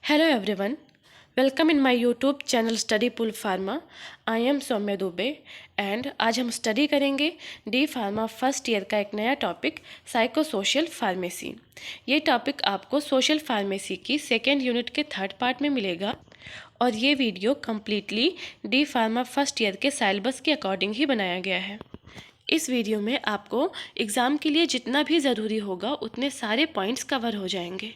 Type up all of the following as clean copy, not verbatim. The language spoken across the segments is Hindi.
Hello everyone, welcome in my YouTube channel study pull pharma. I am Saumya Dubey and आज हम स्टडी करेंगे डी फार्मा फर्स्ट ईयर का एक नया टॉपिक साइको सोशल फार्मेसी। ये टॉपिक आपको सोशल फार्मेसी की सेकेंड यूनिट के थर्ड पार्ट में मिलेगा और ये video completely D pharma first year के सिलेबस के अकॉर्डिंग ही बनाया गया है। इस वीडियो में आपको एग्ज़ाम के लिए जितना भी ज़रूरी होगा उतने सारे पॉइंट्स कवर हो जाएंगे।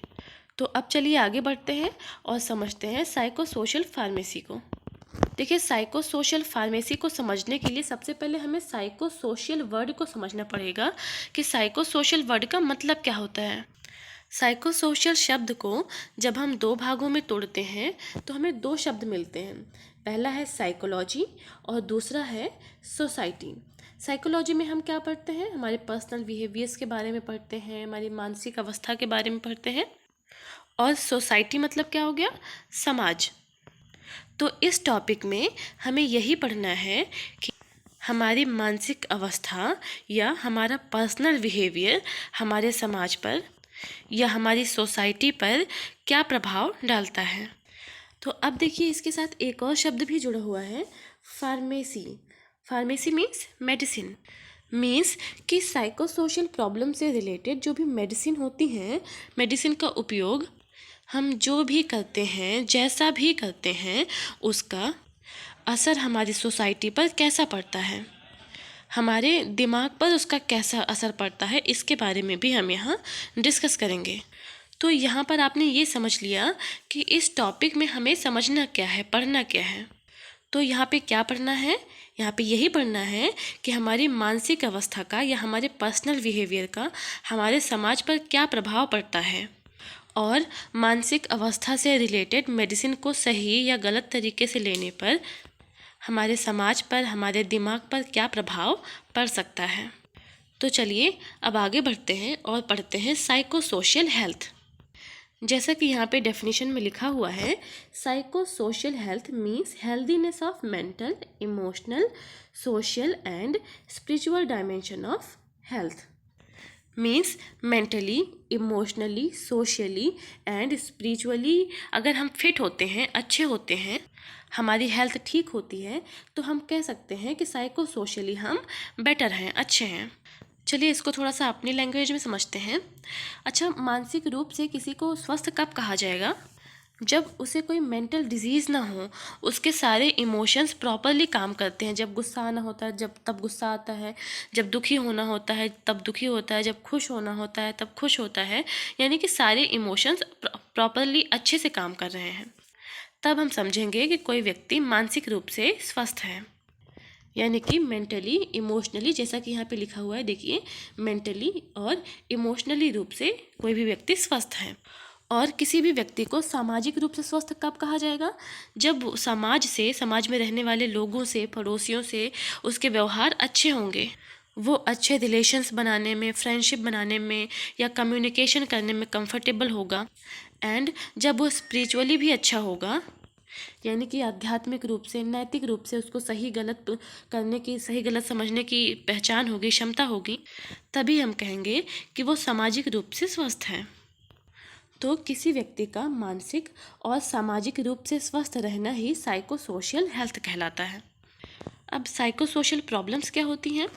तो अब चलिए आगे बढ़ते हैं और समझते हैं साइको सोशल फार्मेसी को। देखिए, साइको सोशल फार्मेसी को समझने के लिए सबसे पहले हमें साइको सोशल वर्ड को समझना पड़ेगा कि साइको सोशल वर्ड का मतलब क्या होता है। साइको सोशल शब्द को जब हम दो भागों में तोड़ते हैं तो हमें दो शब्द मिलते हैं। पहला है साइकोलॉजी और दूसरा है सोसाइटी। साइकोलॉजी में हम क्या पढ़ते हैं? हमारे पर्सनल बिहेवियर्स के बारे में पढ़ते हैं, हमारी मानसिक अवस्था के बारे में पढ़ते हैं। और सोसाइटी मतलब क्या हो गया? समाज। तो इस टॉपिक में हमें यही पढ़ना है कि हमारी मानसिक अवस्था या हमारा पर्सनल बिहेवियर हमारे समाज पर या हमारी सोसाइटी पर क्या प्रभाव डालता है। तो अब देखिए, इसके साथ एक और शब्द भी जुड़ा हुआ है, pharmacy. Pharmacy means medicine. Means कि साइको सोशल प्रॉब्लम से रिलेटेड जो भी मेडिसिन होती हैं, मेडिसिन का उपयोग हम जो भी करते हैं, जैसा भी करते हैं, उसका असर हमारी सोसाइटी पर कैसा पड़ता है, हमारे दिमाग पर उसका कैसा असर पड़ता है, इसके बारे में भी हम यहाँ डिस्कस करेंगे। तो यहाँ पर आपने ये समझ लिया कि इस टॉपिक में हमें समझना क्या है, पढ़ना क्या है। तो यहाँ पे क्या पढ़ना है? यहाँ पे यही पढ़ना है कि हमारी मानसिक अवस्था का या हमारे पर्सनल बिहेवियर का हमारे समाज पर क्या प्रभाव पड़ता है और मानसिक अवस्था से रिलेटेड मेडिसिन को सही या गलत तरीके से लेने पर हमारे समाज पर, हमारे दिमाग पर क्या प्रभाव पड़ सकता है। तो चलिए अब आगे बढ़ते हैं और पढ़ते हैं साइको सोशल हेल्थ। जैसा कि यहाँ पे डेफिनेशन में लिखा हुआ है, psycho social health means healthiness of mental, emotional, social and spiritual dimension of health. Means mentally, emotionally, socially and spiritually अगर हम फिट होते हैं, अच्छे होते हैं, हमारी हेल्थ ठीक होती है, तो हम कह सकते हैं कि साइको सोशली हम बेटर हैं, अच्छे हैं। चलिए इसको थोड़ा सा अपनी लैंग्वेज में समझते हैं। अच्छा, मानसिक रूप से किसी को स्वस्थ कब कहा जाएगा? जब उसे कोई मेंटल डिजीज़ ना हो, उसके सारे इमोशंस प्रॉपरली काम करते हैं। जब गुस्सा आना होता है तब गुस्सा आता है, जब दुखी होना होता है तब दुखी होता है, जब खुश होना होता है तब खुश होता है, यानी कि सारे इमोशंस प्रॉपरली अच्छे से काम कर रहे हैं। तब हम समझेंगे कि कोई व्यक्ति मानसिक रूप से स्वस्थ है, यानी कि मेंटली, इमोशनली, जैसा कि यहाँ पे लिखा हुआ है, देखिए, मेंटली और इमोशनली रूप से कोई भी व्यक्ति स्वस्थ है। और किसी भी व्यक्ति को सामाजिक रूप से स्वस्थ कब कहा जाएगा? जब समाज में रहने वाले लोगों से, पड़ोसियों से उसके व्यवहार अच्छे होंगे, वो अच्छे रिलेशंस बनाने में, फ्रेंडशिप बनाने में या कम्युनिकेशन करने में कंफर्टेबल होगा। एंड जब वो स्पिरिचुअली भी अच्छा होगा, यानी कि आध्यात्मिक रूप से, नैतिक रूप से उसको सही गलत करने की, सही गलत समझने की पहचान होगी, क्षमता होगी, तभी हम कहेंगे कि वो सामाजिक रूप से स्वस्थ है। तो किसी व्यक्ति का मानसिक और सामाजिक रूप से स्वस्थ रहना ही साइको सोशल हेल्थ कहलाता है। अब साइको सोशल प्रॉब्लम्स क्या होती हैं?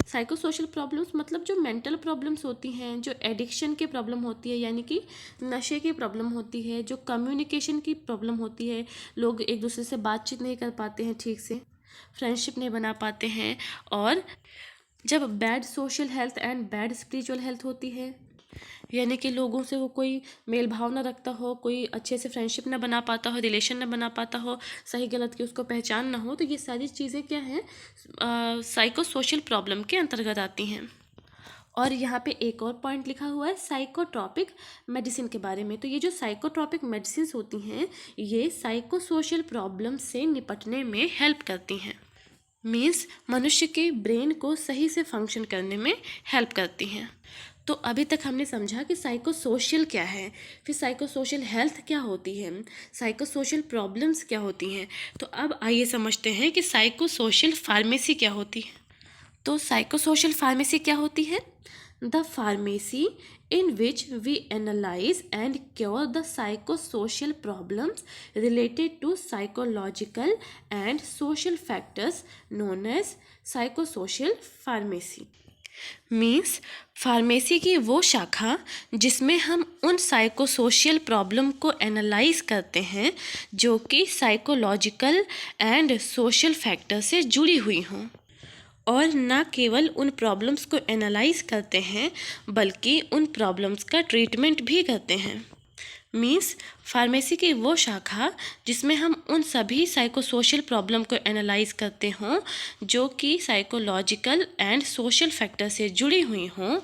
साइको सोशल प्रॉब्लम्स मतलब जो मेंटल प्रॉब्लम्स होती हैं, जो एडिक्शन की प्रॉब्लम होती है, यानी कि नशे की प्रॉब्लम होती है, जो कम्युनिकेशन की प्रॉब्लम होती है, लोग एक दूसरे से बातचीत नहीं कर पाते हैं ठीक से, फ्रेंडशिप नहीं बना पाते हैं, और जब bad social health and bad spiritual health होती है, यानी कि लोगों से वो कोई मेल भाव ना रखता हो, कोई अच्छे से फ्रेंडशिप ना बना पाता हो, रिलेशन ना बना पाता हो, सही गलत की उसको पहचान ना हो, तो ये सारी चीज़ें क्या हैं? साइको सोशल प्रॉब्लम के अंतर्गत आती हैं। और यहाँ पे एक और पॉइंट लिखा हुआ है साइकोट्रॉपिक मेडिसिन के बारे में। तो ये जो साइकोट्रॉपिक मेडिसिन होती हैं, ये साइको सोशल प्रॉब्लम से निपटने में हेल्प करती हैं। मीन्स मनुष्य के ब्रेन को सही से फंक्शन करने में हेल्प करती हैं। तो अभी तक हमने समझा कि साइको सोशल क्या है, फिर साइको सोशल हेल्थ क्या होती है, साइको सोशल प्रॉब्लम्स क्या होती हैं। तो अब आइए समझते हैं कि साइको सोशल फार्मेसी क्या होती है। तो साइको सोशल फार्मेसी क्या होती है? The pharmacy in which we analyze and cure the psychosocial problems related to psychological and social factors known as psychosocial pharmacy. Means pharmacy की वो शाखा जिसमें हम उन साइकोसोशियल प्रॉब्लम को एनालाइज करते हैं जो कि साइकोलॉजिकल एंड सोशल फैक्टर से जुड़ी हुई हों, और ना केवल उन प्रॉब्लम्स को एनालाइज करते हैं बल्कि उन प्रॉब्लम्स का ट्रीटमेंट भी करते हैं। मीन्स फार्मेसी की वो शाखा जिसमें हम उन सभी साइकोसोशल प्रॉब्लम को एनालाइज करते हों जो कि साइकोलॉजिकल एंड सोशल फैक्टर से जुड़ी हुई हों,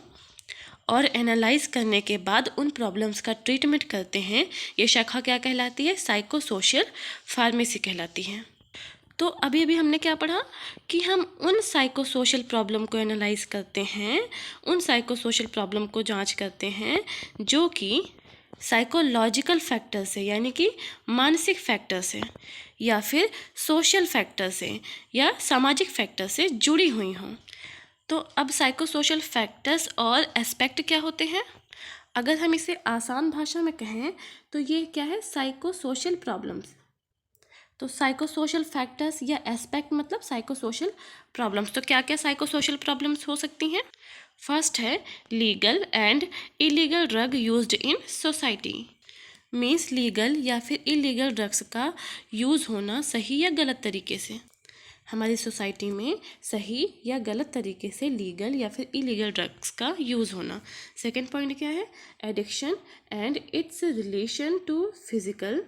और एनालाइज करने के बाद उन प्रॉब्लम्स का ट्रीटमेंट करते हैं। ये शाखा क्या कहलाती है? साइकोसोशल फार्मेसी कहलाती है। तो अभी अभी हमने क्या पढ़ा कि हम उन साइकोसोशल प्रॉब्लम को एनालाइज करते हैं, उन साइकोसोशल प्रॉब्लम को जांच करते हैं जो कि साइकोलॉजिकल फैक्टर से यानी कि मानसिक फैक्टर से या फिर सोशल फैक्टर से या सामाजिक फैक्टर से जुड़ी हुई हों। तो अब साइकोसोशल फैक्टर्स और एस्पेक्ट क्या होते हैं? अगर हम इसे आसान भाषा में कहें तो ये क्या है? Psychosocial problems. तो साइकोसोशल फैक्टर्स या एस्पेक्ट मतलब साइकोसोशल प्रॉब्लम्स। तो क्या क्या साइकोसोशल प्रॉब्लम्स हो सकती हैं? फर्स्ट है legal and illegal drug used in society. Means legal या फिर इलीगल ड्रग्स का यूज़ होना सही या गलत तरीके से हमारी सोसाइटी में, सही या गलत तरीके से लीगल या फिर इलीगल ड्रग्स का यूज़ होना। सेकेंड पॉइंट क्या है? Addiction and its relation to physical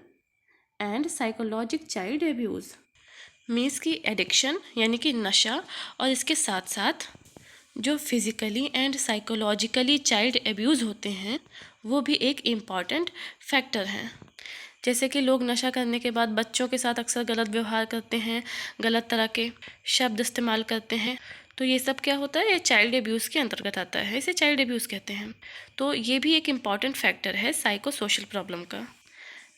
and psychologic child abuse. Means की एडिक्शन यानी कि नशा और इसके साथ साथ जो physically and psychologically child abuse होते हैं वो भी एक इम्पॉर्टेंट फैक्टर हैं। जैसे कि लोग नशा करने के बाद बच्चों के साथ अक्सर गलत व्यवहार करते हैं, गलत तरह के शब्द इस्तेमाल करते हैं, तो ये सब क्या होता है? ये चाइल्ड एब्यूज़ के अंतर्गत आता है, इसे चाइल्ड एब्यूज़ कहते हैं। तो ये भी एक इम्पॉर्टेंट फैक्टर है साइकोसोशल प्रॉब्लम का।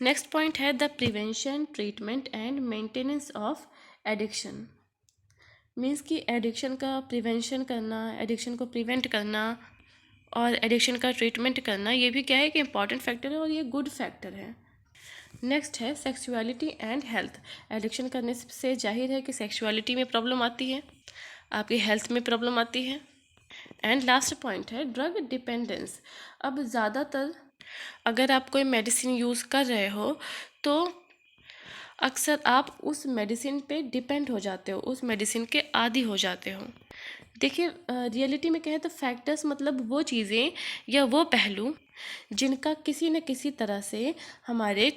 नेक्स्ट पॉइंट है the prevention, treatment and maintenance of addiction. Means कि एडिक्शन का प्रिवेंशन करना, एडिक्शन को प्रिवेंट करना और एडिक्शन का ट्रीटमेंट करना, ये भी क्या है कि इम्पॉर्टेंट फैक्टर है और ये गुड फैक्टर है। नेक्स्ट है सेक्सुअलिटी एंड हेल्थ। एडिक्शन करने से जाहिर है कि सेक्सुअलिटी में प्रॉब्लम आती है, आपकी हेल्थ में प्रॉब्लम आती है। एंड लास्ट पॉइंट है ड्रग डिपेंडेंस। अब ज़्यादातर अगर आप कोई मेडिसिन यूज़ कर रहे हो तो अक्सर आप उस मेडिसिन पे डिपेंड हो जाते हो, उस मेडिसिन के आदी हो जाते हो। देखिए रियलिटी में कहें तो फैक्टर्स मतलब वो चीज़ें या वो पहलू जिनका किसी न किसी तरह से हमारे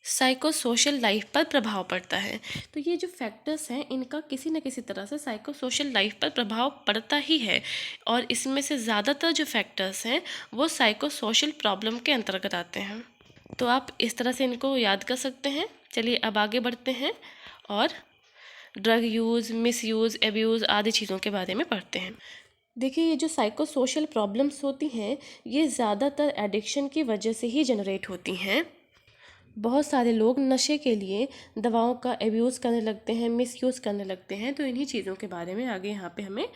साइकोसोशल लाइफ पर प्रभाव पड़ता है। तो ये जो फैक्टर्स हैं इनका किसी न किसी तरह से साइकोसोशल लाइफ पर प्रभाव पड़ता ही है, और इसमें से ज़्यादातर जो फैक्टर्स हैं वो साइकोसोशल प्रॉब्लम के अंतर्गत आते हैं। तो आप इस तरह से इनको याद कर सकते हैं। चलिए अब आगे बढ़ते हैं और ड्रग यूज़, मिसयूज़, एब्यूज़ आदि चीज़ों के बारे में पढ़ते हैं। देखिए ये जो साइकोसोशल प्रॉब्लम्स होती हैं ये ज़्यादातर एडिक्शन की वजह से ही जनरेट होती हैं। बहुत सारे लोग नशे के लिए दवाओं का एब्यूज़ करने लगते हैं, मिसयूज़ करने लगते हैं। तो इन्हीं चीज़ों के बारे में आगे यहाँ पे हमें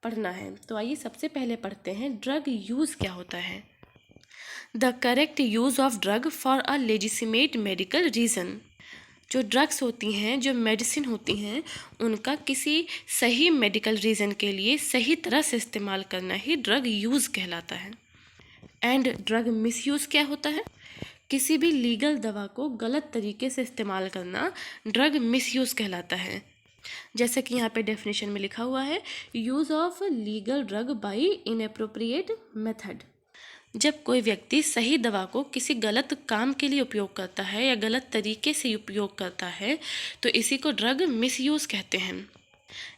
पढ़ना है। तो आइए सबसे पहले पढ़ते हैं ड्रग यूज़ क्या होता है। The correct use of drug for a legitimate medical reason. जो ड्रग्स होती हैं, जो मेडिसिन होती हैं, उनका किसी सही मेडिकल रीज़न के लिए सही तरह से इस्तेमाल करना ही ड्रग यूज़ कहलाता है। एंड ड्रग मिसयूज़ क्या होता है? किसी भी लीगल दवा को गलत तरीके से इस्तेमाल करना ड्रग मिसयूज़ कहलाता है। जैसे कि यहाँ पे डेफिनेशन में लिखा हुआ है use of legal drug bye inappropriate method. जब कोई व्यक्ति सही दवा को किसी गलत काम के लिए उपयोग करता है या गलत तरीके से उपयोग करता है तो इसी को ड्रग मिसयूज़ कहते हैं।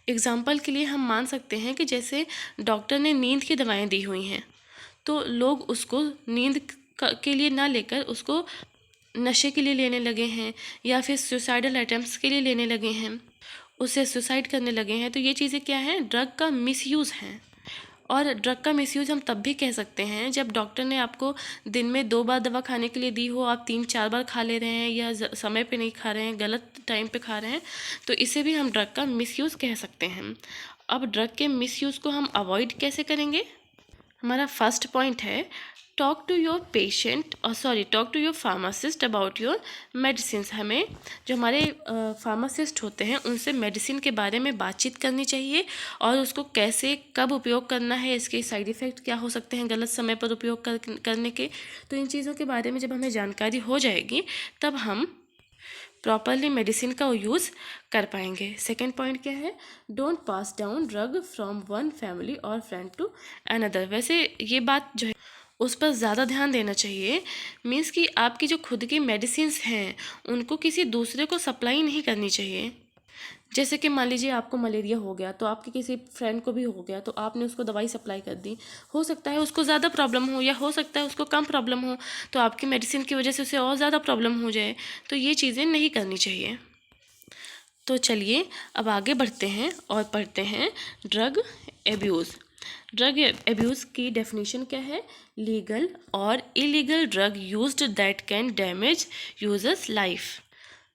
एग्जाम्पल के लिए हम मान सकते हैं कि जैसे डॉक्टर ने नींद की दवाएं दी हुई हैं तो लोग उसको नींद के लिए ना लेकर उसको नशे के लिए लेने लगे हैं या फिर सुसाइडल अटेम्प्ट्स के लिए लेने लगे हैं, उसे सुसाइड करने लगे हैं। तो ये चीज़ें क्या हैं? ड्रग का मिसयूज़ हैं। और ड्रग का मिसयूज़ हम तब भी कह सकते हैं जब डॉक्टर ने आपको दिन में 2 बार दवा खाने के लिए दी हो, आप 3-4 बार खा ले रहे हैं या समय पे नहीं खा रहे हैं, गलत टाइम पे खा रहे हैं, तो इसे भी हम ड्रग का मिसयूज़ कह सकते हैं। अब ड्रग के मिसयूज़ को हम अवॉइड कैसे करेंगे? हमारा फर्स्ट पॉइंट है talk to your patient talk to your pharmacist about your medicine. हमें जो हमारे फार्मासिस्ट होते हैं उनसे मेडिसिन के बारे में बातचीत करनी चाहिए और उसको कैसे कब उपयोग करना है, इसके साइड इफ़ेक्ट क्या हो सकते हैं गलत समय पर उपयोग करने के। तो इन चीज़ों के बारे में जब हमें जानकारी हो जाएगी तब हम प्रॉपरली मेडिसिन का यूज़ कर पाएंगे। सेकेंड पॉइंट क्या है, don't pass down drug from one family और फ्रेंड टू अनदर। वैसे ये बात जो है उस पर ज़्यादा ध्यान देना चाहिए। मीन्स कि आपकी जो खुद की मेडिसिन्स हैं उनको किसी दूसरे को सप्लाई नहीं करनी चाहिए। जैसे कि मान लीजिए आपको मलेरिया हो गया तो आपके किसी फ्रेंड को भी हो गया तो आपने उसको दवाई सप्लाई कर दी, हो सकता है उसको ज़्यादा प्रॉब्लम हो या हो सकता है उसको कम प्रॉब्लम हो, तो आपकी मेडिसिन की वजह से उसे और ज़्यादा प्रॉब्लम हो जाए। तो ये चीज़ें नहीं करनी चाहिए। तो चलिए अब आगे बढ़ते हैं और पढ़ते हैं ड्रग एब्यूज़। ड्रग एब्यूज़ की डेफिनेशन क्या है, लीगल और illegal drug used that can damage users life.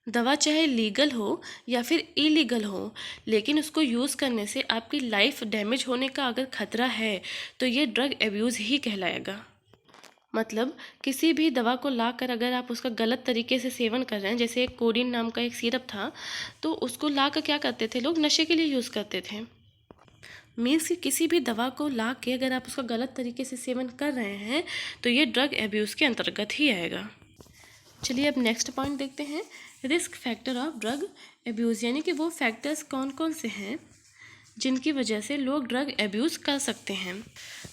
दवा चाहे लीगल हो या फिर इलीगल हो, लेकिन उसको यूज़ करने से आपकी लाइफ डैमेज होने का अगर खतरा है तो ये ड्रग एब्यूज़ ही कहलाएगा। मतलब किसी भी दवा को लाकर अगर आप उसका गलत तरीके से सेवन कर रहे हैं, जैसे एक कोडिन नाम का एक सिरप था, तो उसको लाकर क्या करते थे लोग, नशे के लिए यूज़ करते थे। मीन्स कि किसी भी दवा को ला के अगर आप उसका गलत तरीके से सेवन कर रहे हैं तो ये ड्रग एब्यूज़ के अंतर्गत ही आएगा। चलिए अब नेक्स्ट पॉइंट देखते हैं, risk factor of drug abuse. यानी कि वो फैक्टर्स कौन कौन से हैं जिनकी वजह से लोग ड्रग एब्यूज़ कर सकते हैं।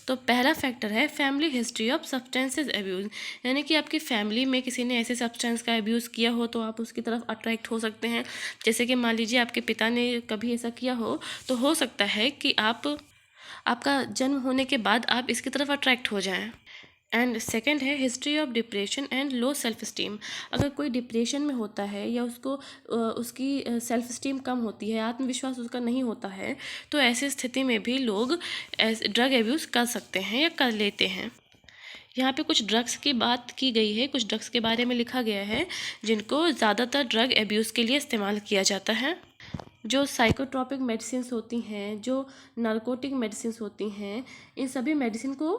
तो पहला फैक्टर है family history of substances abuse. यानी कि आपकी फैमिली में किसी ने ऐसे सब्सटेंस का एब्यूज़ किया हो तो आप उसकी तरफ अट्रैक्ट हो सकते हैं। जैसे कि मान लीजिए आपके पिता ने कभी ऐसा किया हो तो हो सकता है कि आपका जन्म होने के बाद आप इसकी तरफ अट्रैक्ट हो जाएं। एंड सेकेंड है history of depression and low self esteem. अगर कोई डिप्रेशन में होता है या उसकी सेल्फ स्टीम कम होती है, आत्मविश्वास उसका नहीं होता है, तो ऐसी स्थिति में भी लोग ड्रग एब्यूज़ कर सकते हैं या कर लेते हैं। यहाँ पे कुछ ड्रग्स की बात की गई है, कुछ ड्रग्स के बारे में लिखा गया है जिनको ज़्यादातर ड्रग एब्यूज़ के लिए इस्तेमाल किया जाता है। जो साइकोट्रॉपिक मेडिसिन्स होती हैं, जो नारकोटिक मेडिसिन्स होती हैं, इन सभी मेडिसिन को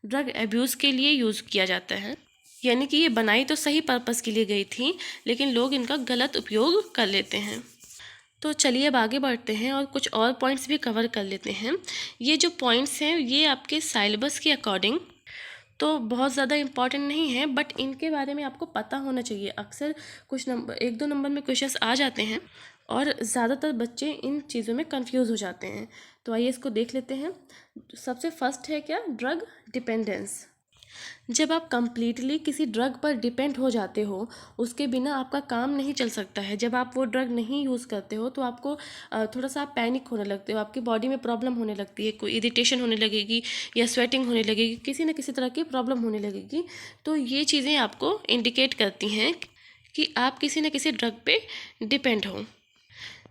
ड्रग एब्यूज़ के लिए यूज़ किया जाता है। यानी कि ये बनाई तो सही पर्पज़ के लिए गई थी, लेकिन लोग इनका गलत उपयोग कर लेते हैं। तो चलिए अब आगे बढ़ते हैं और कुछ और पॉइंट्स भी कवर कर लेते हैं। ये जो पॉइंट्स हैं ये आपके सिलेबस के अकॉर्डिंग तो बहुत ज़्यादा इम्पॉर्टेंट नहीं है, बट इनके बारे में आपको पता होना चाहिए। अक्सर कुछ नंबर 1-2 नंबर में क्वेश्चंस आ जाते हैं और ज़्यादातर बच्चे इन चीज़ों में कंफ्यूज हो जाते हैं। तो आइए इसको देख लेते हैं। सबसे फर्स्ट है क्या, ड्रग डिपेंडेंस। जब आप कंप्लीटली किसी ड्रग पर डिपेंड हो जाते हो, उसके बिना आपका काम नहीं चल सकता है। जब आप वो ड्रग नहीं यूज़ करते हो तो आपको थोड़ा सा आप पैनिक होने लगते हो, आपकी बॉडी में प्रॉब्लम होने लगती है, कोई इरिटेशन होने लगेगी या स्वेटिंग होने लगेगी, किसी न किसी तरह की प्रॉब्लम होने लगेगी। तो ये चीज़ें आपको इंडिकेट करती हैं कि आप किसी न किसी ड्रग पे डिपेंड हो।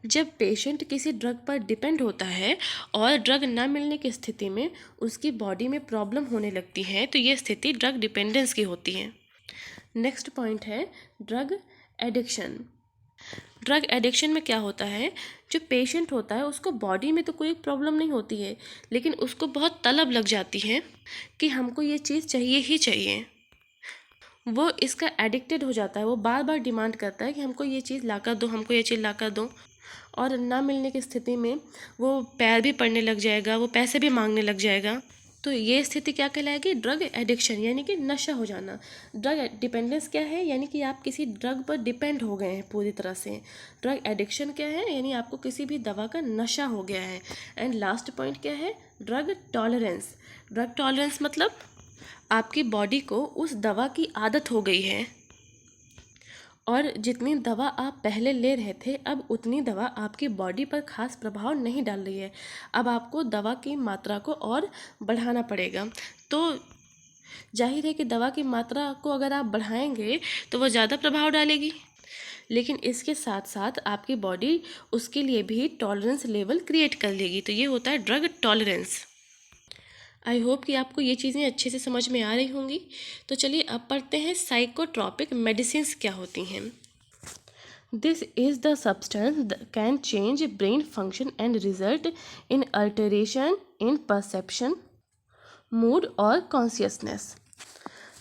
जब पेशेंट किसी ड्रग पर डिपेंड होता है और ड्रग ना मिलने की स्थिति में उसकी बॉडी में प्रॉब्लम होने लगती है तो ये स्थिति ड्रग डिपेंडेंस की होती है। नेक्स्ट पॉइंट है ड्रग एडिक्शन। ड्रग एडिक्शन में क्या होता है, जो पेशेंट होता है उसको बॉडी में तो कोई प्रॉब्लम नहीं होती है, लेकिन उसको बहुत तलब लग जाती है कि हमको ये चीज़ चाहिए ही चाहिए। वो इसका एडिक्टेड हो जाता है, वो बार बार डिमांड करता है कि हमको ये चीज़ ला कर दो, हमको ये चीज़ ला कर दो। और ना मिलने की स्थिति में वो पैर भी पड़ने लग जाएगा, वो पैसे भी मांगने लग जाएगा। तो ये स्थिति क्या कहलाएगी, ड्रग एडिक्शन, यानी कि नशा हो जाना। ड्रग डिपेंडेंस क्या है, यानी कि आप किसी ड्रग पर डिपेंड हो गए हैं पूरी तरह से। ड्रग एडिक्शन क्या है, यानी आपको किसी भी दवा का नशा हो गया है। एंड लास्ट पॉइंट क्या है, ड्रग टॉलरेंस। ड्रग टॉलरेंस मतलब आपकी बॉडी को उस दवा की आदत हो गई है और जितनी दवा आप पहले ले रहे थे अब उतनी दवा आपकी बॉडी पर खास प्रभाव नहीं डाल रही है। अब आपको दवा की मात्रा को और बढ़ाना पड़ेगा। तो जाहिर है कि दवा की मात्रा को अगर आप बढ़ाएंगे तो वो ज़्यादा प्रभाव डालेगी, लेकिन इसके साथ साथ आपकी बॉडी उसके लिए भी टॉलरेंस लेवल क्रिएट कर लेगी। तो ये होता है ड्रग टॉलरेंस। आई होप कि आपको ये चीज़ें अच्छे से समझ में आ रही होंगी। तो चलिए अब पढ़ते हैं साइकोट्रॉपिक मेडिसिन्स क्या होती हैं। This is the substance can change brain function and result in alteration in perception, mood और कॉन्शियसनेस।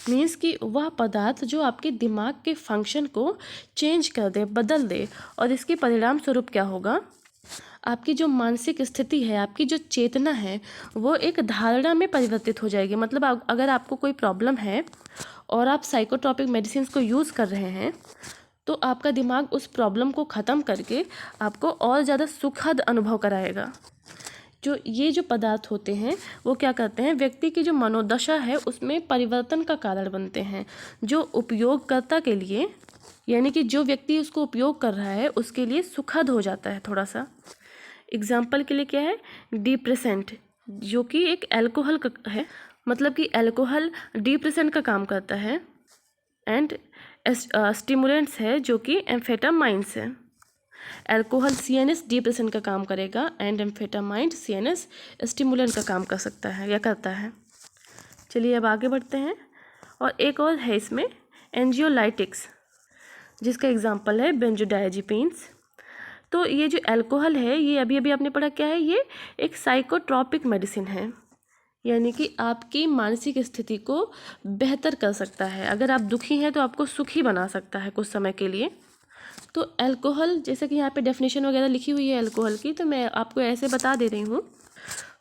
मीन्स कि वह पदार्थ जो आपके दिमाग के फंक्शन को चेंज कर दे, बदल दे, और इसके परिणाम स्वरूप क्या होगा, आपकी जो मानसिक स्थिति है, आपकी जो चेतना है, वो एक धारणा में परिवर्तित हो जाएगी। मतलब अगर आपको कोई प्रॉब्लम है और आप साइकोट्रॉपिक मेडिसिन को यूज़ कर रहे हैं, तो आपका दिमाग उस प्रॉब्लम को ख़त्म करके आपको और ज़्यादा सुखद अनुभव कराएगा। जो पदार्थ होते हैं वो क्या करते हैं, व्यक्ति की जो मनोदशा है उसमें परिवर्तन का कारण बनते हैं, जो उपयोगकर्ता के लिए, यानी कि जो व्यक्ति उसको उपयोग कर रहा है उसके लिए सुखद हो जाता है थोड़ा सा। एग्जाम्पल के लिए क्या है, डिप्रेसेंट, जो कि एक अल्कोहल का है, मतलब कि अल्कोहल डिप्रेसेंट का काम करता है, एंड स्टिमुलेंट्स है जो कि एम्फेटामाइंस है। अल्कोहल सीएनएस डिप्रेशन का काम करेगा एंड एम्फेटामाइन सीएनएस स्टिमुलेंट का काम कर सकता है या करता है। चलिए अब आगे बढ़ते हैं। और एक और है इसमें एंजियोलाइटिक्स, जिसका एग्जांपल है बेंजोडायजेपिन्स। तो ये जो अल्कोहल है, ये अभी अभी आपने पढ़ा क्या है, ये एक साइकोट्रॉपिक मेडिसिन है, यानी कि आपकी मानसिक स्थिति को बेहतर कर सकता है। अगर आप दुखी हैं तो आपको सुखी बना सकता है कुछ समय के लिए। तो अल्कोहल, जैसे कि यहाँ पे डेफिनेशन वगैरह लिखी हुई है अल्कोहल की, तो मैं आपको ऐसे बता दे रही हूँ।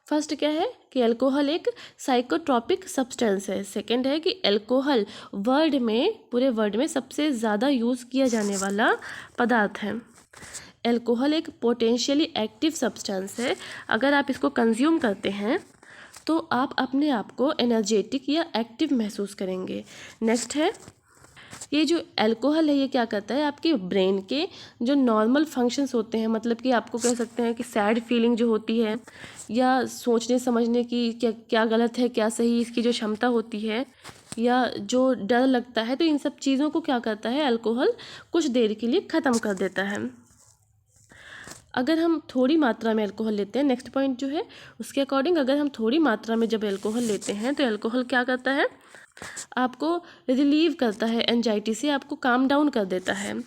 फर्स्ट क्या है कि अल्कोहल एक साइकोट्रॉपिक सब्सटेंस है। सेकंड है कि अल्कोहल पूरे वर्ल्ड में सबसे ज़्यादा यूज़ किया जाने वाला पदार्थ है। अल्कोहल एक पोटेंशियली एक्टिव सब्सटेंस है। अगर आप इसको कंज्यूम करते हैं तो आप अपने आप को एनर्जेटिक या एक्टिव महसूस करेंगे। नेक्स्ट है, ये जो अल्कोहल है ये क्या करता है, आपके ब्रेन के जो नॉर्मल फंक्शंस होते हैं, मतलब कि आपको कह सकते हैं कि सैड फीलिंग जो होती है या सोचने समझने की क्या गलत है क्या सही, इसकी जो क्षमता होती है, या जो डर लगता है, तो इन सब चीज़ों को क्या करता है अल्कोहल कुछ देर के लिए ख़त्म कर देता है। अगर हम थोड़ी मात्रा में अल्कोहल लेते हैं, नेक्स्ट पॉइंट जो है उसके अकॉर्डिंग, अगर हम थोड़ी मात्रा में जब अल्कोहल लेते हैं तो अल्कोहल क्या करता है, आपको रिलीव करता है एंजाइटी से, आपको काम डाउन कर देता है।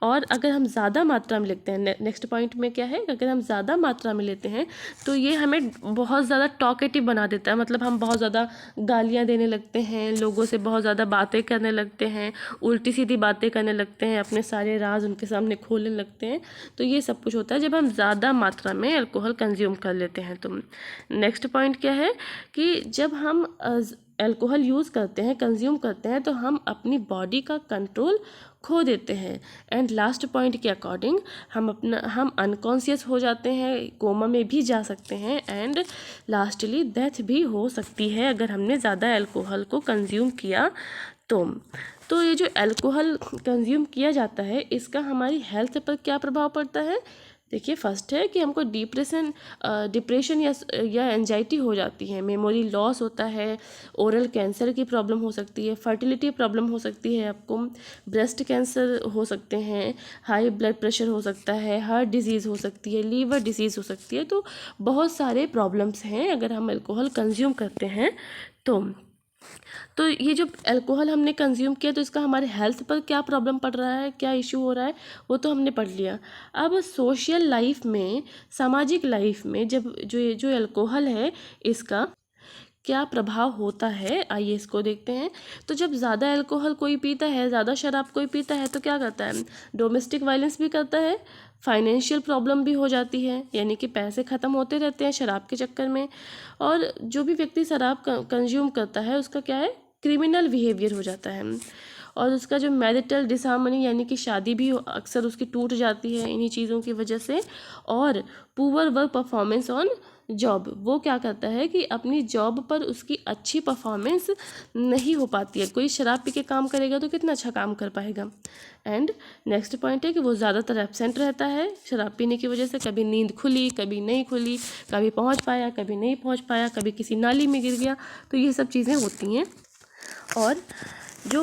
और अगर हम ज़्यादा मात्रा में लेते हैं, नेक्स्ट पॉइंट में क्या है, अगर हम ज़्यादा मात्रा में लेते हैं तो ये हमें बहुत ज़्यादा टॉकेटिव बना देता है। मतलब हम बहुत ज़्यादा गालियाँ देने लगते हैं, लोगों से बहुत ज़्यादा बातें करने लगते हैं, उल्टी सीधी बातें करने लगते हैं, अपने सारे राज उनके सामने खोलने लगते हैं। तो ये सब कुछ होता है जब हम ज़्यादा मात्रा में अल्कोहल कंज्यूम कर लेते हैं। तो नेक्स्ट पॉइंट क्या है कि जब हम अल्कोहल यूज़ करते हैं, कंज्यूम करते हैं, तो हम अपनी बॉडी का कंट्रोल खो देते हैं। एंड लास्ट पॉइंट के अकॉर्डिंग हम अनकॉन्शियस हो जाते हैं, कोमा में भी जा सकते हैं, एंड लास्टली डेथ भी हो सकती है अगर हमने ज़्यादा अल्कोहल को कंज्यूम किया तो ये जो अल्कोहल कंज्यूम किया जाता है इसका हमारी हेल्थ पर क्या प्रभाव पड़ता है। देखिए, फर्स्ट है कि हमको डिप्रेशन या एंजाइटी हो जाती है, मेमोरी लॉस होता है, ओरल कैंसर की प्रॉब्लम हो सकती है, फर्टिलिटी प्रॉब्लम हो सकती है, आपको ब्रेस्ट कैंसर हो सकते हैं, हाई ब्लड प्रेशर हो सकता है, हार्ट डिजीज़ हो सकती है, लीवर डिजीज़ हो सकती है। तो बहुत सारे प्रॉब्लम्स हैं अगर हम अल्कोहल कंज्यूम करते हैं तो ये जो अल्कोहल हमने कंज्यूम किया तो इसका हमारे हेल्थ पर क्या प्रॉब्लम पड़ रहा है, क्या इशू हो रहा है, वो तो हमने पढ़ लिया। अब सोशल लाइफ में, सामाजिक लाइफ में जब जो अल्कोहल है इसका क्या प्रभाव होता है, आइए इसको देखते हैं। तो जब ज़्यादा अल्कोहल कोई पीता है, ज़्यादा शराब कोई पीता है तो क्या करता है, डोमेस्टिक वायलेंस भी करता है, फाइनेंशियल प्रॉब्लम भी हो जाती है, यानी कि पैसे ख़त्म होते रहते हैं शराब के चक्कर में। और जो भी व्यक्ति शराब कंज्यूम करता है उसका क्या है, क्रिमिनल बिहेवियर हो जाता है, और उसका जो मैरिटल डिसहार्मनी यानी कि शादी भी अक्सर उसकी टूट जाती है इन्हीं चीज़ों की वजह से। और poor work performance on job, वो क्या करता है कि अपनी जॉब पर उसकी अच्छी परफॉर्मेंस नहीं हो पाती है। कोई शराब पी के काम करेगा तो कितना अच्छा काम कर पाएगा। एंड नेक्स्ट पॉइंट है कि वो ज़्यादातर एब्सेंट रहता है शराब पीने की वजह से, कभी नींद खुली कभी नहीं खुली, कभी पहुंच पाया कभी नहीं पहुंच पाया, कभी किसी नाली में गिर गया, तो ये सब चीज़ें होती हैं। और जो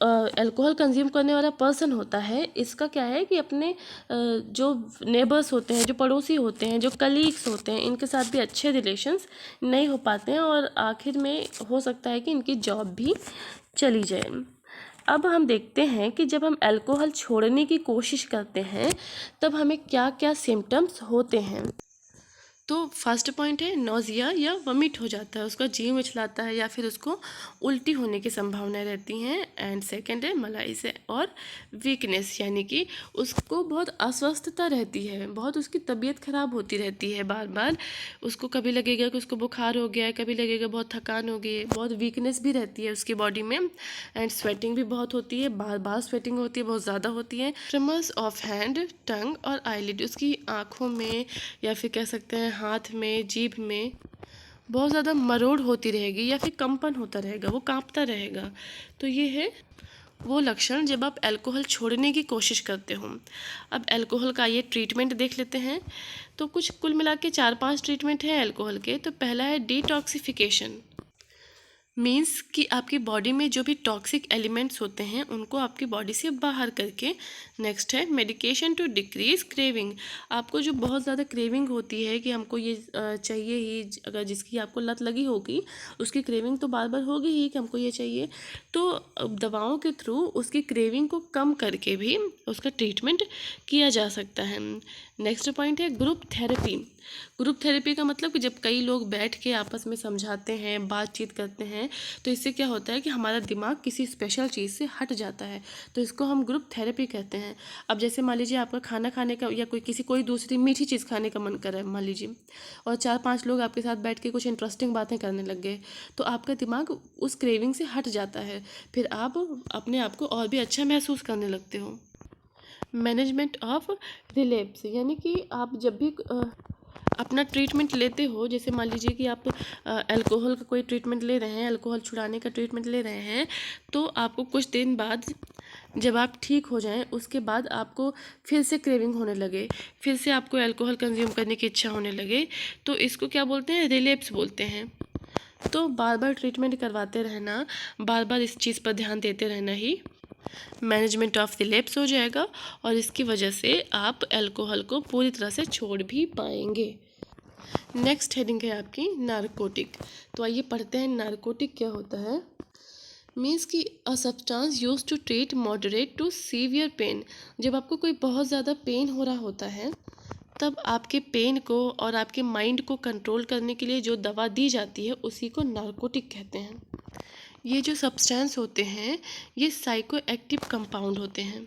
अल्कोहल कंज्यूम करने वाला पर्सन होता है इसका क्या है कि अपने जो नेबर्स होते हैं, जो पड़ोसी होते हैं, जो कलीग्स होते हैं, इनके साथ भी अच्छे रिलेशंस नहीं हो पाते हैं, और आखिर में हो सकता है कि इनकी जॉब भी चली जाए। अब हम देखते हैं कि जब हम अल्कोहल छोड़ने की कोशिश करते हैं तब हमें क्या क्या सिम्टम्स होते हैं। तो फर्स्ट पॉइंट है नोज़िया या वमिट हो जाता है, उसका जी मिचलाता है या फिर उसको उल्टी होने की संभावना रहती हैं। एंड सेकंड है मलाइसे और वीकनेस, यानी कि उसको बहुत अस्वस्थता रहती है, बहुत उसकी तबीयत ख़राब होती रहती है बार बार। उसको कभी लगेगा कि उसको बुखार हो गया है, कभी लगेगा बहुत थकान हो गई है, बहुत वीकनेस भी रहती है उसकी बॉडी में। एंड स्वेटिंग भी बहुत होती है, बार बार स्वेटिंग होती है, बहुत ज़्यादा होती है। ट्रेमर्स ऑफ हैंड, टंग और आईलिड, उसकी आँखों में या फिर कह सकते हैं हाथ में, जीभ में बहुत ज़्यादा मरोड़ होती रहेगी या फिर कंपन होता रहेगा, वो कांपता रहेगा। तो ये है वो लक्षण जब आप अल्कोहल छोड़ने की कोशिश करते हो। अब अल्कोहल का ये ट्रीटमेंट देख लेते हैं। तो कुछ कुल मिला के 4-5 ट्रीटमेंट हैं अल्कोहल के। तो पहला है डिटॉक्सिफिकेशन, मीन्स कि आपकी बॉडी में जो भी टॉक्सिक एलिमेंट्स होते हैं उनको आपकी बॉडी से बाहर करके। नेक्स्ट है मेडिकेशन टू डिक्रीज क्रेविंग, आपको जो बहुत ज़्यादा क्रेविंग होती है कि हमको ये चाहिए ही, अगर जिसकी आपको लत लगी होगी उसकी क्रेविंग तो बार बार होगी ही कि हमको ये चाहिए, तो दवाओं के थ्रू उसकी क्रेविंग को कम करके भी उसका ट्रीटमेंट किया जा सकता है। नेक्स्ट पॉइंट है ग्रुप थेरेपी। ग्रुप थेरेपी का मतलब कि जब कई लोग बैठ के आपस में समझाते हैं, बातचीत करते हैं, तो इससे क्या होता है कि हमारा दिमाग किसी स्पेशल चीज़ से हट जाता है, तो इसको हम ग्रुप थेरेपी कहते हैं। अब जैसे मान लीजिए आपका खाना खाने का या कोई दूसरी मीठी चीज़ खाने का मन कर रहा है मान लीजिए, और 4-5 लोग आपके साथ बैठ के कुछ इंटरेस्टिंग बातें करने लग गए, तो आपका दिमाग उस क्रेविंग से हट जाता है, फिर आप अपने आप को और भी अच्छा महसूस करने लगते हो। मैनेजमेंट ऑफ रिलेप्स, यानी कि आप जब भी अपना ट्रीटमेंट लेते हो, जैसे मान लीजिए कि आप अल्कोहल का कोई ट्रीटमेंट ले रहे हैं, अल्कोहल छुड़ाने का ट्रीटमेंट ले रहे हैं, तो आपको कुछ दिन बाद जब आप ठीक हो जाएं उसके बाद आपको फिर से क्रेविंग होने लगे, फिर से आपको अल्कोहल कंज्यूम करने की इच्छा होने लगे, तो इसको क्या बोलते हैं, रिलेप्स बोलते हैं। तो बार बार ट्रीटमेंट करवाते रहना, बार बार इस चीज़ पर ध्यान देते रहना ही मैनेजमेंट ऑफ रिलेप्स हो जाएगा, और इसकी वजह से आप अल्कोहल को पूरी तरह से छोड़ भी पाएंगे। नेक्स्ट हेडिंग है आपकी नारकोटिक। तो आइए पढ़ते हैं नारकोटिक क्या होता है। मीन्स कि a substance use to treat moderate to severe pain, जब आपको कोई बहुत ज़्यादा पेन हो रहा होता है तब आपके पेन को और आपके माइंड को कंट्रोल करने के लिए जो दवा दी जाती है उसी को नारकोटिक कहते हैं। ये जो सब्सटेंस होते हैं ये साइको एक्टिव कंपाउंड होते हैं,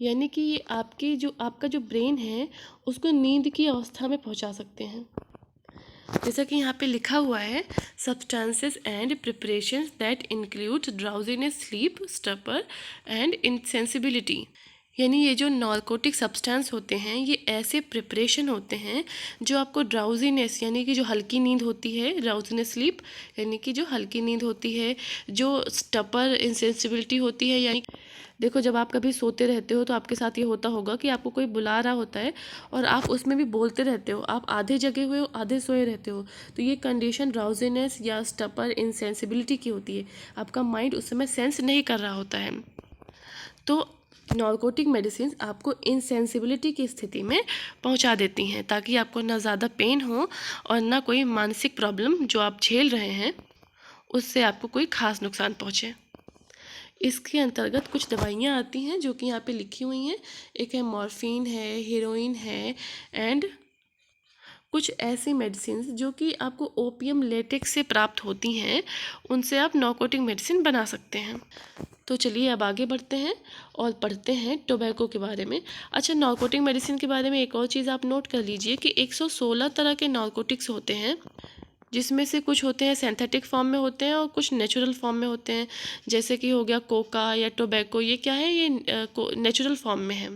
यानी कि ये आपका जो ब्रेन है उसको नींद की अवस्था में पहुंचा सकते हैं। जैसा कि यहाँ पे लिखा हुआ है, substances and preparations that include drowsiness, sleep, stupor and insensibility, यानी ये जो नारकोटिक सब्सटेंस होते हैं ये ऐसे प्रिपरेशन होते हैं जो आपको ड्राउजीनेस, यानी कि जो हल्की नींद होती है, ड्राउजीनेस स्लीप यानी कि जो हल्की नींद होती है, जो स्टपर इनसेंसिबिलिटी होती है, यानी देखो जब आप कभी सोते रहते हो तो आपके साथ ये होता होगा कि आपको कोई बुला रहा होता है और आप उसमें भी बोलते रहते हो, आप आधे जगे हुए हो आधे सोए रहते हो, तो ये कंडीशन ड्राउजीनेस या स्टपर इनसेंसिबिलिटी की होती है, आपका माइंड उस समय सेंस नहीं कर रहा होता है। तो नारकोटिक मेडिसिन आपको इनसेंसिबिलिटी की स्थिति में पहुंचा देती हैं ताकि आपको ना ज़्यादा पेन हो और ना कोई मानसिक प्रॉब्लम जो आप झेल रहे हैं उससे आपको कोई खास नुकसान पहुंचे। इसके अंतर्गत कुछ दवाइयाँ आती हैं जो कि यहाँ पे लिखी हुई हैं। एक है मॉर्फिन है, हीरोइन है, एंड कुछ ऐसी मेडिसिन जो कि आपको ओपियम लेटेक्स से प्राप्त होती हैं, उनसे आप नारकोटिक मेडिसिन बना सकते हैं। तो चलिए अब आगे बढ़ते हैं और पढ़ते हैं टोबैको के बारे में। अच्छा, नारकोटिक मेडिसिन के बारे में एक और चीज़ आप नोट कर लीजिए कि 116 तरह के नारकोटिक्स होते हैं, जिसमें से कुछ होते हैं सिंथेटिक फॉर्म में होते हैं और कुछ नेचुरल फॉर्म में होते हैं। जैसे कि हो गया कोका या टोबैको, ये क्या है, ये नेचुरल फॉर्म में है।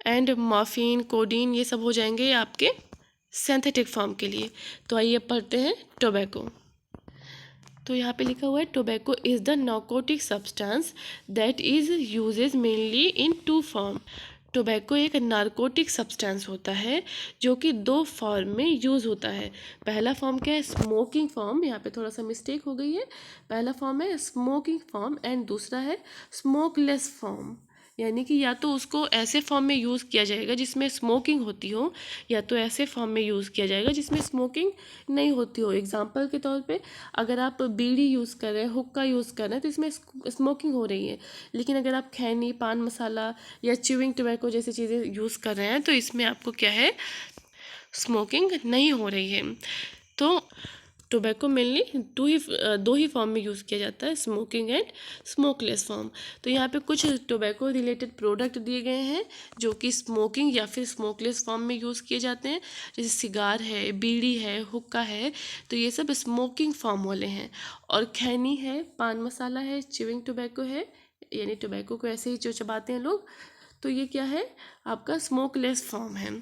एंड मॉर्फिन, कोडीन, ये सब हो जाएंगे आपके सिंथेटिक फॉर्म के लिए। तो आइए पढ़ते हैं टोबैको। तो यहाँ पे लिखा हुआ है tobacco is the narcotic substance that is usages mainly in 2 form. Tobacco एक नारकोटिक सब्सटेंस होता है जो कि 2 फॉर्म में यूज़ होता है। पहला फॉर्म क्या है, स्मोकिंग फॉर्म, यहाँ पे थोड़ा सा मिस्टेक हो गई है, पहला फॉर्म है स्मोकिंग फॉर्म एंड दूसरा है स्मोकलेस फॉर्म, यानी कि या तो उसको ऐसे फॉर्म में यूज़ किया जाएगा जिसमें स्मोकिंग होती हो, या तो ऐसे फॉर्म में यूज़ किया जाएगा जिसमें स्मोकिंग नहीं होती हो। एग्जांपल के तौर पे अगर आप बीड़ी यूज़ कर रहे हैं, हुक्का यूज़ कर रहे हैं, तो इसमें स्मोकिंग हो रही है, लेकिन अगर आप खैनी, पान मसाला या च्यूइंग टोबैको जैसी चीज़ें यूज़ कर रहे हैं तो इसमें आपको क्या है, स्मोकिंग नहीं हो रही है। तो टोबैको मेनली दो ही फॉर्म में यूज़ किया जाता है, स्मोकिंग एंड स्मोकलेस फॉर्म। तो यहाँ पे कुछ टोबैको रिलेटेड प्रोडक्ट दिए गए हैं जो कि स्मोकिंग या फिर स्मोकलेस फॉर्म में यूज़ किए जाते हैं, जैसे सिगार है, बीड़ी है, हुक्का है, तो ये सब स्मोकिंग फॉर्म वाले हैं। और खैनी है, पान मसाला है, च्युइंग टोबैको है, यानी टोबैको को ऐसे ही जो चबाते हैं लोग, तो ये क्या है, आपका स्मोकलेस फॉर्म है।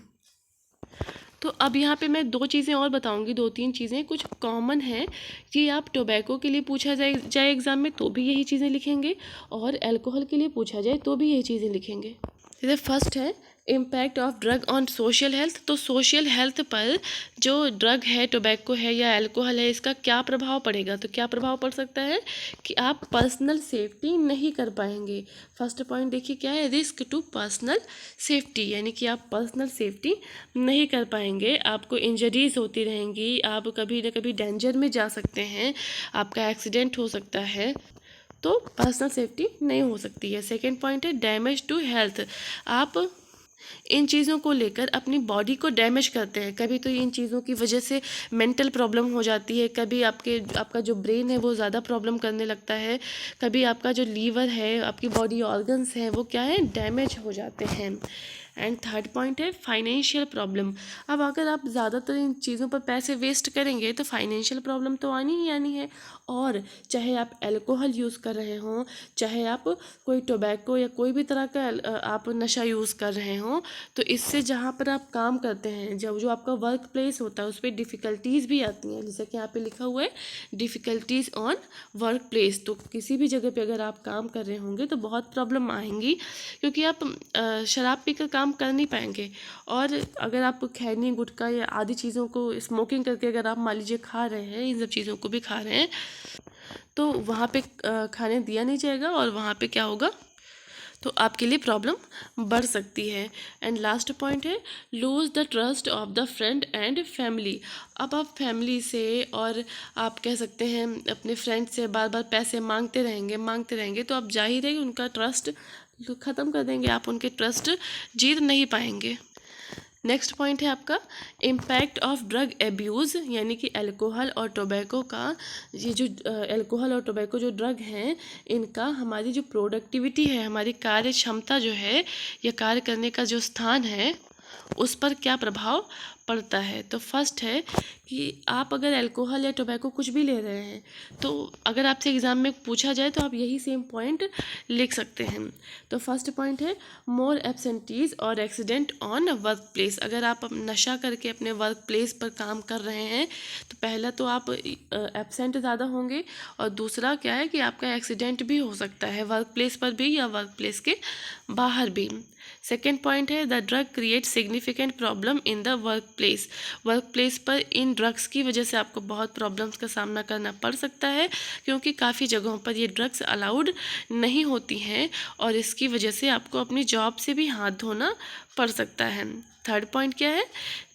तो अब यहाँ पे मैं दो चीज़ें और बताऊँगी, दो तीन चीज़ें कुछ कॉमन है कि आप टोबैको के लिए पूछा जाए एग्ज़ाम में तो भी यही चीज़ें लिखेंगे, और अल्कोहल के लिए पूछा जाए तो भी यही चीज़ें लिखेंगे। जैसे फर्स्ट है impact of drug on social health. तो सोशल हेल्थ पर जो ड्रग है, टोबैको है या अल्कोहल है, इसका क्या प्रभाव पड़ेगा। तो क्या प्रभाव पड़ सकता है कि आप पर्सनल सेफ्टी नहीं कर पाएंगे। फर्स्ट पॉइंट देखिए क्या है, रिस्क टू पर्सनल सेफ्टी, यानी कि आप पर्सनल सेफ्टी नहीं कर पाएंगे, आपको इंजरीज होती रहेंगी, आप कभी ना कभी डेंजर में जा सकते हैं, आपका एक्सीडेंट हो सकता है, तो पर्सनल सेफ्टी नहीं हो सकती है। सेकेंड पॉइंट है डैमेज टू हेल्थ। आप इन चीज़ों को लेकर अपनी बॉडी को डैमेज करते हैं। कभी तो इन चीज़ों की वजह से मेंटल प्रॉब्लम हो जाती है, कभी आपका जो ब्रेन है वो ज़्यादा प्रॉब्लम करने लगता है, कभी आपका जो लीवर है, आपकी बॉडी ऑर्गन्स हैं, वो क्या है, डैमेज हो जाते हैं। एंड थर्ड पॉइंट है फाइनेंशियल प्रॉब्लम। अब अगर आप ज़्यादातर इन चीज़ों पर पैसे वेस्ट करेंगे तो फाइनेंशियल प्रॉब्लम तो आनी ही आनी है। और चाहे आप अल्कोहल यूज़ कर रहे हों, चाहे आप कोई टोबैको या कोई भी तरह का आप नशा यूज़ कर रहे हों, तो इससे जहाँ पर आप काम करते हैं, जब जो आपका वर्क प्लेस होता है उस पर डिफ़िकल्टीज़ भी आती हैं। जैसे कि यहाँ पे लिखा हुआ है डिफ़िकल्टीज़ ऑन वर्क प्लेस। तो किसी भी जगह पे अगर आप काम कर रहे होंगे तो बहुत प्रॉब्लम आएंगी, क्योंकि आप शराब पीकर काम कर नहीं पाएंगे। और अगर आप खैनी, गुटखा या आदि चीज़ों को स्मोकिंग करके अगर आप मान लीजिए खा रहे हैं, इन सब चीज़ों को भी खा रहे हैं, तो वहाँ पे खाने दिया नहीं जाएगा और वहाँ पे क्या होगा, तो आपके लिए प्रॉब्लम बढ़ सकती है। एंड लास्ट पॉइंट है lose the trust of the friend and family. अब आप फैमिली से और आप कह सकते हैं अपने फ्रेंड से बार बार पैसे मांगते रहेंगे, तो आप जाहिर है कि उनका ट्रस्ट ख़त्म कर देंगे, आप उनके ट्रस्ट जीत नहीं पाएंगे। नेक्स्ट पॉइंट है आपका इम्पैक्ट ऑफ ड्रग एब्यूज़, यानी कि अल्कोहल और टोबैको का, ये जो अल्कोहल और टोबैको जो ड्रग हैं, इनका हमारी जो प्रोडक्टिविटी है, हमारी कार्य क्षमता जो है या कार्य करने का जो स्थान है, उस पर क्या प्रभाव पड़ता है। तो फर्स्ट है कि आप अगर अल्कोहल या टोबैको कुछ भी ले रहे हैं, तो अगर आपसे एग्ज़ाम में पूछा जाए तो आप यही सेम पॉइंट लिख सकते हैं। तो फर्स्ट पॉइंट है मोर एब्सेंटीज़ और एक्सीडेंट ऑन वर्क प्लेस। अगर आप नशा करके अपने वर्क प्लेस पर काम कर रहे हैं तो पहला तो आप एब्सेंट ज़्यादा होंगे, और दूसरा क्या है कि आपका एक्सीडेंट भी हो सकता है वर्क प्लेस पर भी या वर्क प्लेस के बाहर भी। सेकेंड पॉइंट है the drug create significant problem in the work place. Work place पर इन ड्रग्स की वजह से आपको बहुत प्रॉब्लम्स का सामना करना पड़ सकता है, क्योंकि काफ़ी जगहों पर ये ड्रग्स अलाउड नहीं होती हैं, और इसकी वजह से आपको अपनी जॉब से भी हाथ धोना पड़ सकता है। थर्ड पॉइंट क्या है,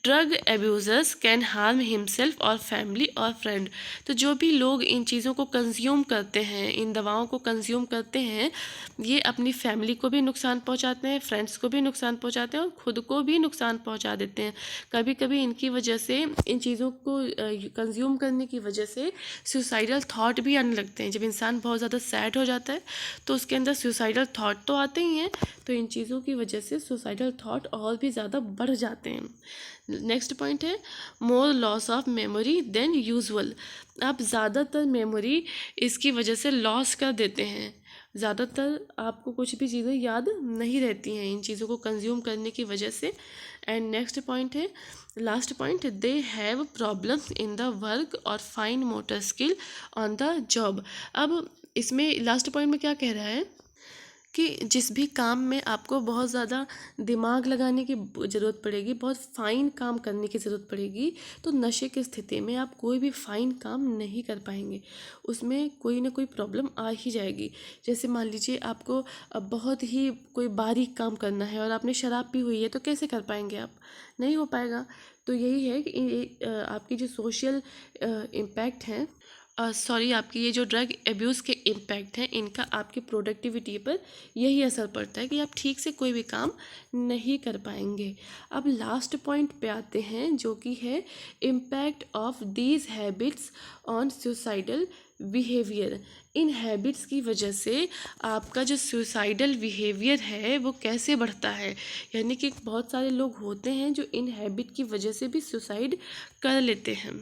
ड्रग एब्यूज़र्स कैन हार्म हिमसेल्फ और फैमिली और फ्रेंड। तो जो भी लोग इन चीज़ों को कंज्यूम करते हैं, इन दवाओं को कंज्यूम करते हैं, ये अपनी फैमिली को भी नुकसान पहुंचाते हैं, फ्रेंड्स को भी नुकसान पहुंचाते हैं, और खुद को भी नुकसान पहुंचा देते हैं। कभी कभी इनकी वजह से, इन चीज़ों को कंज्यूम करने की वजह से सुसाइडल थॉट भी आने लगते हैं। जब इंसान बहुत ज़्यादा सैड हो जाता है तो उसके अंदर सुसाइडल थॉट तो आते ही हैं, तो इन चीज़ों की वजह से सुसाइडल थॉट और भी ज़्यादा बढ़ जाते हैं। नेक्स्ट पॉइंट है more loss of memory than usual. आप ज़्यादातर मेमोरी इसकी वजह से लॉस कर देते हैं, ज़्यादातर आपको कुछ भी चीज़ें याद नहीं रहती हैं इन चीज़ों को कंज्यूम करने की वजह से। एंड नेक्स्ट पॉइंट है last point, they have problems in the work और fine motor skill on the job. अब इसमें लास्ट पॉइंट में क्या कह रहा है कि जिस भी काम में आपको बहुत ज़्यादा दिमाग लगाने की ज़रूरत पड़ेगी, बहुत फ़ाइन काम करने की ज़रूरत पड़ेगी, तो नशे की स्थिति में आप कोई भी फ़ाइन काम नहीं कर पाएंगे, उसमें कोई ना कोई प्रॉब्लम आ ही जाएगी। जैसे मान लीजिए आपको अब बहुत ही कोई बारीक काम करना है और आपने शराब पी हुई है, तो कैसे कर पाएंगे आप, नहीं हो पाएगा। तो यही है कि आपकी जो सोशल इम्पैक्ट हैं सॉरी आपकी ये जो ड्रग एब्यूज़ के इम्पैक्ट हैं इनका आपकी प्रोडक्टिविटी पर यही असर पड़ता है कि आप ठीक से कोई भी काम नहीं कर पाएंगे। अब लास्ट पॉइंट पे आते हैं जो कि है impact of these habits on suicidal behaviour. In habits की वजह से आपका जो सुसाइडल बिहेवियर है वो कैसे बढ़ता है, यानी कि बहुत सारे लोग होते हैं जो इन हैबिट की वजह से भी सुसाइड कर लेते हैं।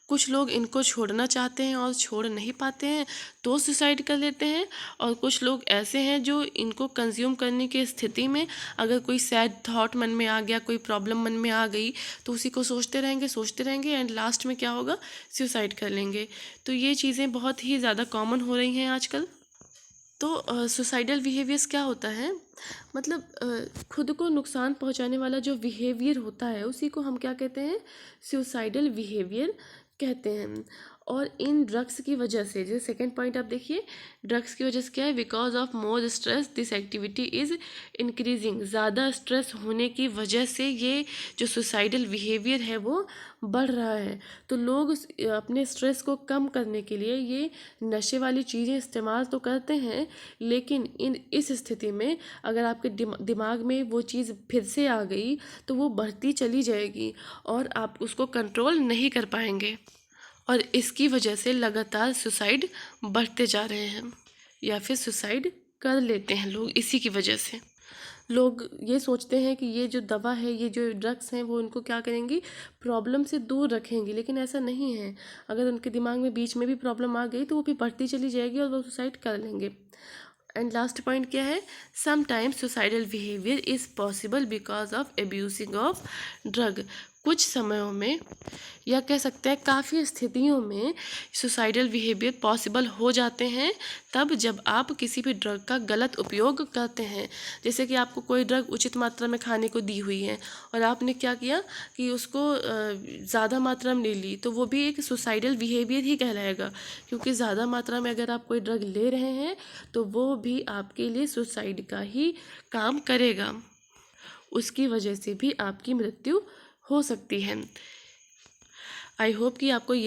कुछ लोग इनको छोड़ना चाहते हैं और छोड़ नहीं पाते हैं तो सुसाइड कर लेते हैं, और कुछ लोग ऐसे हैं जो इनको कंज्यूम करने की स्थिति में अगर कोई सैड थॉट मन में आ गया, कोई प्रॉब्लम मन में आ गई तो उसी को सोचते रहेंगे एंड लास्ट में क्या होगा, सुसाइड कर लेंगे। तो ये चीज़ें बहुत ही ज़्यादा कॉमन हो रही हैं आजकल। तो सुसाइडल बिहेवियर्स क्या होता है, मतलब खुद को नुकसान पहुंचाने वाला जो बिहेवियर होता है उसी को हम क्या कहते हैं, सुसाइडल बिहेवियर कहते हैं। और इन ड्रग्स की वजह से, जो सेकंड पॉइंट आप देखिए, ड्रग्स की वजह से क्या है, because of more stress this activity is increasing. ज़्यादा स्ट्रेस होने की वजह से ये जो सुसाइडल बिहेवियर है वो बढ़ रहा है। तो लोग अपने स्ट्रेस को कम करने के लिए ये नशे वाली चीज़ें इस्तेमाल तो करते हैं, लेकिन इस स्थिति में अगर आपके दिमाग में वो चीज़ फिर से आ गई तो वो बढ़ती चली जाएगी और आप उसको कंट्रोल नहीं कर पाएंगे, और इसकी वजह से लगातार सुसाइड बढ़ते जा रहे हैं या फिर सुसाइड कर लेते हैं लोग। इसी की वजह से लोग ये सोचते हैं कि ये जो दवा है, ये जो ड्रग्स हैं वो उनको क्या करेंगी, प्रॉब्लम से दूर रखेंगी, लेकिन ऐसा नहीं है। अगर उनके दिमाग में बीच में भी प्रॉब्लम आ गई तो वो भी बढ़ती चली जाएगी और वो सुसाइड कर लेंगे। एंड लास्ट पॉइंट क्या है, sometimes suicidal behaviour is possible because of abusing of drug. कुछ समयों में या कह सकते हैं काफ़ी स्थितियों में सुसाइडल बिहेवियर पॉसिबल हो जाते हैं तब जब आप किसी भी ड्रग का गलत उपयोग करते हैं। जैसे कि आपको कोई ड्रग उचित मात्रा में खाने को दी हुई है और आपने क्या किया कि उसको ज़्यादा मात्रा में ले ली, तो वो भी एक सुसाइडल बिहेवियर ही कहलाएगा, क्योंकि ज़्यादा मात्रा में अगर आप कोई ड्रग ले रहे हैं तो वो भी आपके लिए सुसाइड का ही काम करेगा, उसकी वजह से भी आपकी मृत्यु हो सकती है। आई होप कि आपको ये